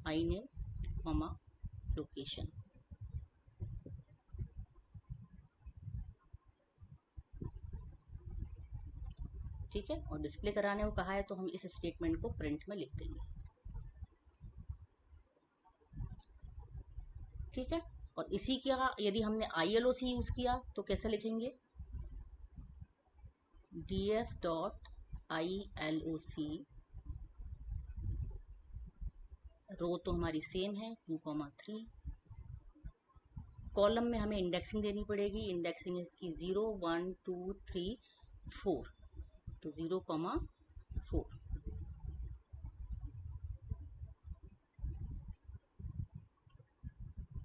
आई नेम, लोकेशन। ठीक है, और डिस्प्ले कराने को कहा है तो हम इस स्टेटमेंट को प्रिंट में लिख देंगे। ठीक है, और इसी का यदि हमने ILOC यूज किया तो कैसे लिखेंगे, DF डॉट ILOC, रो तो हमारी सेम है 2,3, कॉलम में हमें इंडेक्सिंग देनी पड़ेगी, इंडेक्सिंग है इसकी 0, 1, 2, 3, 4, तो 0,4।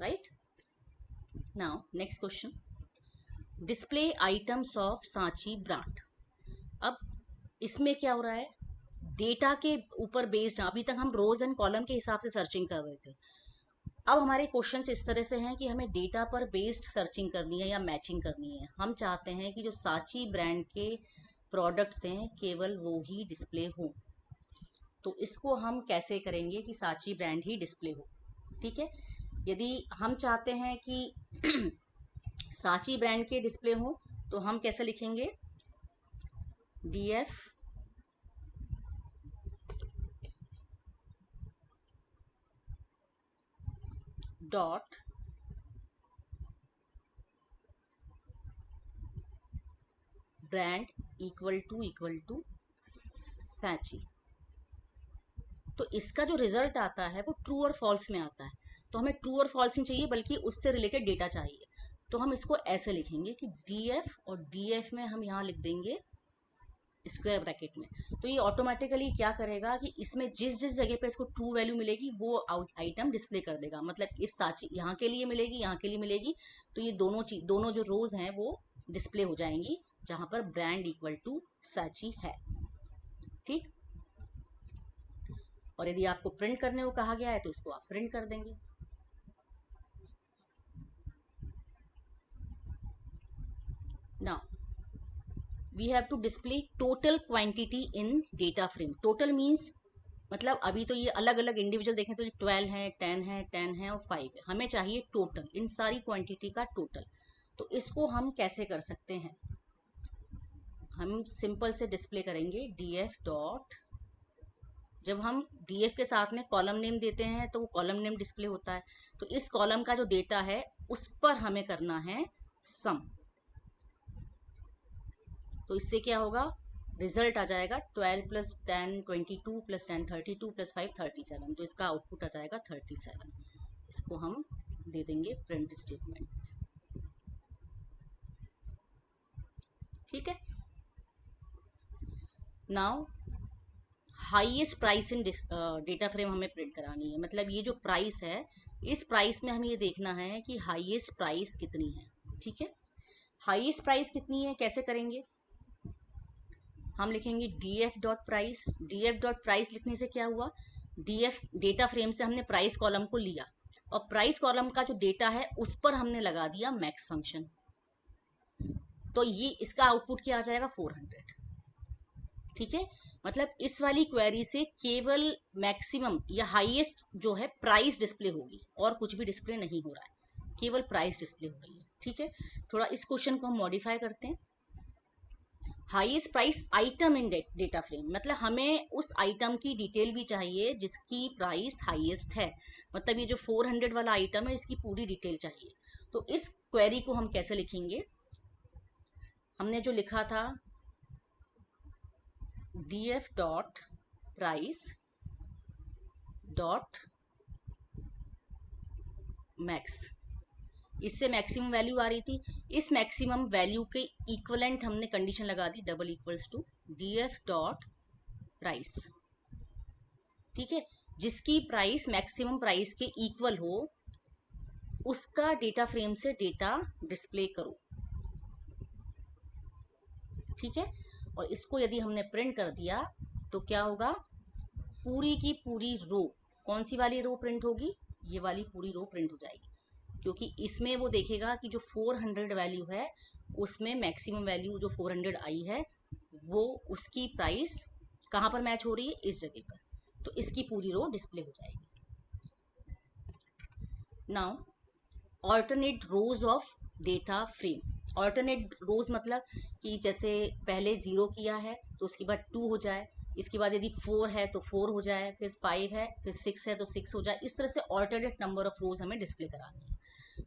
Right, now next question, display items of Sanchi brand. अब इसमें क्या हो रहा है, डेटा के ऊपर बेस्ड, अभी तक हम रोज एंड कॉलम के हिसाब से सर्चिंग कर रहे थे, अब हमारे क्वेश्चंस इस तरह से हैं कि हमें डेटा पर बेस्ड सर्चिंग करनी है या मैचिंग करनी है। हम चाहते हैं कि जो सांची ब्रांड के प्रोडक्ट्स हैं केवल वो ही डिस्प्ले हो, तो इसको हम कैसे करेंगे कि सांची ब्रांड ही डिस्प्ले हो। ठीक है, यदि हम चाहते हैं कि सांची ब्रांड के डिस्प्ले हो तो हम कैसे लिखेंगे, df dot brand equal to Sanchi. तो इसका जो रिजल्ट आता है वो ट्रू और फॉल्स में आता है। तो हमें ट्रू और फॉल्स नहीं चाहिए बल्कि उससे रिलेटेड डेटा चाहिए। तो हम इसको ऐसे लिखेंगे कि df, और df में हम यहाँ लिख देंगे स्क्वायर ब्रैकेट में। तो ये ऑटोमेटिकली क्या करेगा कि इसमें जिस जिस जगह पे इसको ट्रू वैल्यू मिलेगी वो आइटम डिस्प्ले कर देगा। मतलब इस सांची यहाँ के लिए मिलेगी, यहाँ के लिए मिलेगी, तो ये दोनों जो रोज हैं वो डिस्प्ले हो जाएंगी जहां पर ब्रांड इक्वल टू सांची है। ठीक। और यदि आपको प्रिंट करने को कहा गया है तो इसको आप प्रिंट कर देंगे। Now we have to display total quantity in data frame. Total means मतलब अभी तो ये अलग अलग इंडिविजुअल देखें तो ये 12 है, 10 है और 5 है। हमें चाहिए टोटल, इन सारी क्वांटिटी का टोटल। तो इसको हम कैसे कर सकते हैं? हम सिंपल से डिस्प्ले करेंगे df डॉट, जब हम df के साथ में कॉलम नेम देते हैं तो वो कॉलम नेम डिस्प्ले होता है। तो इस कॉलम का जो डेटा है उस पर हमें करना है सम। तो इससे क्या होगा, रिजल्ट आ जाएगा 12 + 10 22 + 10 32 + 5 37। तो इसका आउटपुट आ जाएगा 37। इसको हम दे देंगे प्रिंट स्टेटमेंट। ठीक है। Now highest price in data frame हमें प्रिंट करानी है। मतलब ये जो प्राइस है, इस प्राइस में हमें ये देखना है कि हाईएस्ट प्राइस कितनी है। ठीक है। हाईएस्ट प्राइस कितनी है कैसे करेंगे? हम लिखेंगे df dot price. df dot price लिखने से क्या हुआ, df डेटा फ्रेम से हमने प्राइस कॉलम को लिया और प्राइस कॉलम का जो डेटा है उस पर हमने लगा दिया मैक्स फंक्शन। तो ये इसका आउटपुट क्या आ जाएगा, 400। ठीक है। मतलब इस वाली क्वेरी से केवल मैक्सिमम या हाईएस्ट जो है प्राइस डिस्प्ले होगी और कुछ भी डिस्प्ले नहीं हो रहा है, केवल प्राइस डिस्प्ले हो रही है। ठीक है। थोड़ा इस क्वेश्चन को हम मॉडिफाई करते हैं। हाईएस्ट प्राइस आइटम इन डेटा फ्रेम, मतलब हमें उस आइटम की डिटेल भी चाहिए जिसकी प्राइस हाईएस्ट है। मतलब ये जो 400 वाला आइटम है इसकी पूरी डिटेल चाहिए। तो इस क्वेरी को हम कैसे लिखेंगे? हमने जो लिखा था df dot price dot max, इससे मैक्सिमम वैल्यू आ रही थी। इस मैक्सिमम वैल्यू के इक्वलेंट हमने कंडीशन लगा दी double equals to df dot price. ठीक है। जिसकी प्राइस मैक्सिमम प्राइस के इक्वल हो उसका डेटा फ्रेम से डेटा डिस्प्ले करो। ठीक है। और इसको यदि हमने प्रिंट कर दिया तो क्या होगा, पूरी की पूरी रो, कौन सी वाली रो प्रिंट होगी, ये वाली पूरी रो प्रिंट हो जाएगी। क्योंकि इसमें वो देखेगा कि जो 400 वैल्यू है उसमें मैक्सिमम वैल्यू जो 400 आई है वो उसकी प्राइस कहाँ पर मैच हो रही है, इस जगह पर। तो इसकी पूरी रो डिस्प्ले हो जाएगी। Now alternate rows of data frame. Alternate rows मतलब कि जैसे पहले 0 किया है तो उसके बाद 2 हो जाए, इसके बाद यदि 4 है तो 4 हो जाए, फिर 5 है, फिर 6 है तो 6 हो जाए। इस तरह से ऑल्टरनेट नंबर ऑफ रोज हमें डिस्प्ले करानी है।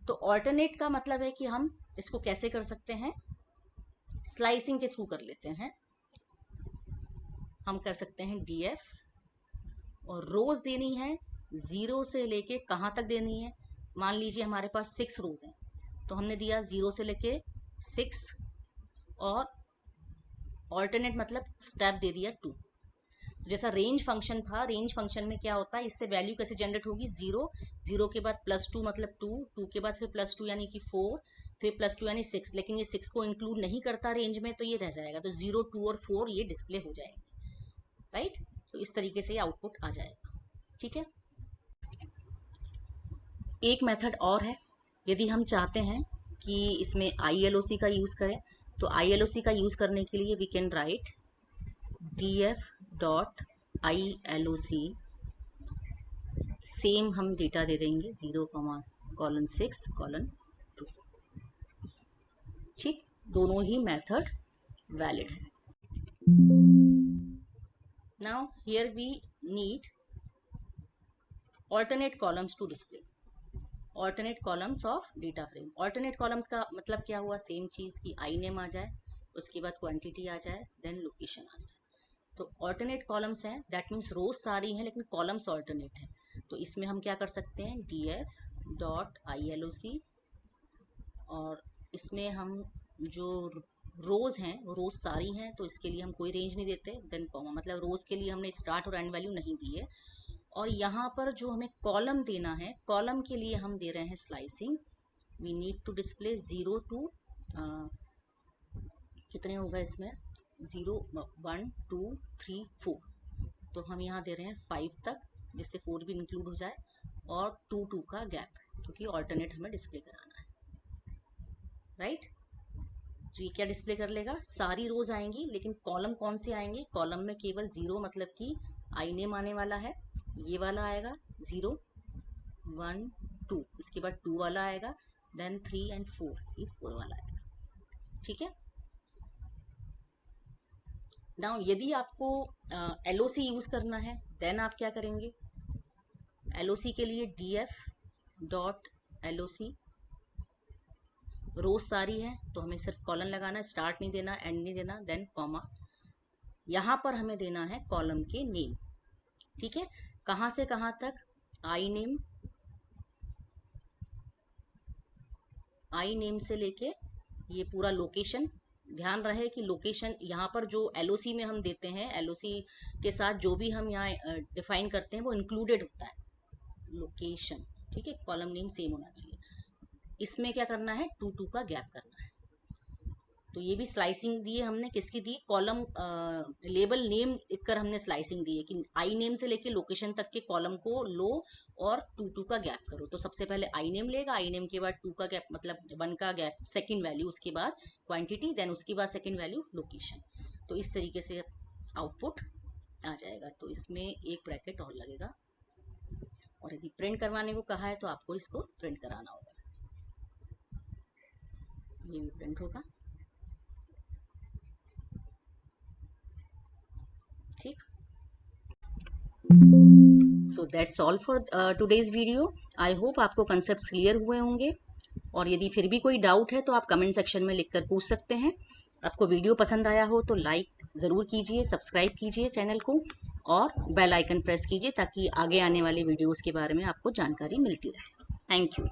तो ऑल्टरनेट का मतलब है कि हम इसको कैसे कर सकते हैं, स्लाइसिंग के थ्रू कर लेते हैं। हम कर सकते हैं df, और रोज देनी है 0 से लेके कहाँ तक देनी है। मान लीजिए हमारे पास 6 रोज हैं तो हमने दिया 0 से लेके 6, और ऑल्टरनेट मतलब स्टेप दे दिया 2। जैसा रेंज फंक्शन था, रेंज फंक्शन में क्या होता है, इससे वैल्यू कैसे जनरेट होगी, 0, 0 के बाद +2 मतलब 2, 2 के बाद फिर +2 यानी कि 4, फिर +2 यानी 6। लेकिन ये 6 को इंक्लूड नहीं करता रेंज में तो ये रह जाएगा। तो 0, 2 और 4 ये डिस्प्ले हो जाएंगे। राइट। तो इस तरीके से ये आउटपुट आ जाएगा। ठीक है। एक मेथड और है, यदि हम चाहते हैं कि इसमें ILOC का यूज़ करें तो ILOC का यूज़ करने के लिए we can write df dot ILOC। Same हम डेटा दे देंगे 0,6:2। ठीक। दोनों ही मेथड वैलिड है। Now here we need alternate columns to display. Alternate columns of data frame. Alternate columns का मतलब क्या हुआ? सेम चीज की आई नेम आ जाए, उसके बाद क्वांटिटी आ जाए, देन लोकेशन आ जाए. तो ऑल्टरनेट कॉलम्स हैं, दैट मीन्स रोज सारी हैं लेकिन कॉलम्स ऑल्टरनेट हैं. तो इसमें हम क्या कर सकते हैं? df.iloc, और इसमें हम जो रोज हैं वो रोज सारी हैं, तो इसके लिए हम कोई रेंज नहीं देते. देन कॉमा, मतलब रोज के लिए हमने स्टार्ट और एंड वैल्यू नहीं दी है. और यहाँ पर जो हमें कॉलम देना है, कॉलम के लिए हम दे रहे हैं slicing. We need to display 0 to कितने होगा इसमें? 0 1 2 3 4. तो हम यहाँ दे रहे हैं 5 तक, जिससे 4 भी इंक्लूड हो जाए, और 2 का गैप, क्योंकि ऑल्टरनेट हमें डिस्प्ले कराना है. राइट? तो ये क्या डिस्प्ले कर लेगा? सारी रोज आएंगी, लेकिन कॉलम कौन से आएंगे? कॉलम में केवल 0 मतलब कि आई नेम आने वाला है, ये वाला आएगा 0 1 2, इसके बाद 2 वाला आएगा, देन 3 एंड 4, ये 4 वाला आएगा. ठीक है. नाउ यदि आपको LOC यूज करना है, देन आप क्या करेंगे? LOC के लिए df.loc, रोज सारी है तो हमें सिर्फ कॉलम लगाना है, स्टार्ट नहीं देना, एंड नहीं देना, देन कॉमा. यहाँ पर हमें देना है कॉलम के नेम. ठीक है. कहाँ से कहाँ तक? आई नेम से लेके ये पूरा लोकेशन. ध्यान रहे कि लोकेशन यहाँ पर जो LOC में हम देते हैं, LOC के साथ जो भी हम यहाँ डिफाइन करते हैं वो इंक्लूडेड होता है, लोकेशन. ठीक है. कॉलम नेम सेम होना चाहिए. इसमें क्या करना है? 2 का गैप करना है. तो ये भी स्लाइसिंग दी है हमने, किसकी दी? कॉलम लेबल नेम लिखकर हमने स्लाइसिंग दी है कि आई नेम से लेके लोकेशन तक के कॉलम को लो और 2 का गैप करो. तो सबसे पहले आई नेम लेगा, आई नेम के बाद 2 का गैप, मतलब 1 का गैप, सेकंड वैल्यू, उसके बाद क्वांटिटी, देन उसके बाद सेकंड वैल्यू लोकेशन. तो इस तरीके से आउटपुट आ जाएगा. तो इसमें एक ब्रैकेट और लगेगा, और यदि प्रिंट करवाने को कहा है तो आपको इसको प्रिंट कराना होगा. ये भी प्रिंट होगा. ठीक. So that's all for today's video. I hope आपको कंसेप्ट क्लियर हुए होंगे, और यदि फिर भी कोई डाउट है तो आप कमेंट सेक्शन में लिखकर पूछ सकते हैं. आपको वीडियो पसंद आया हो तो लाइक ज़रूर कीजिए, सब्सक्राइब कीजिए चैनल को, और बेल आइकन प्रेस कीजिए ताकि आगे आने वाले वीडियोस के बारे में आपको जानकारी मिलती रहे. Thank you.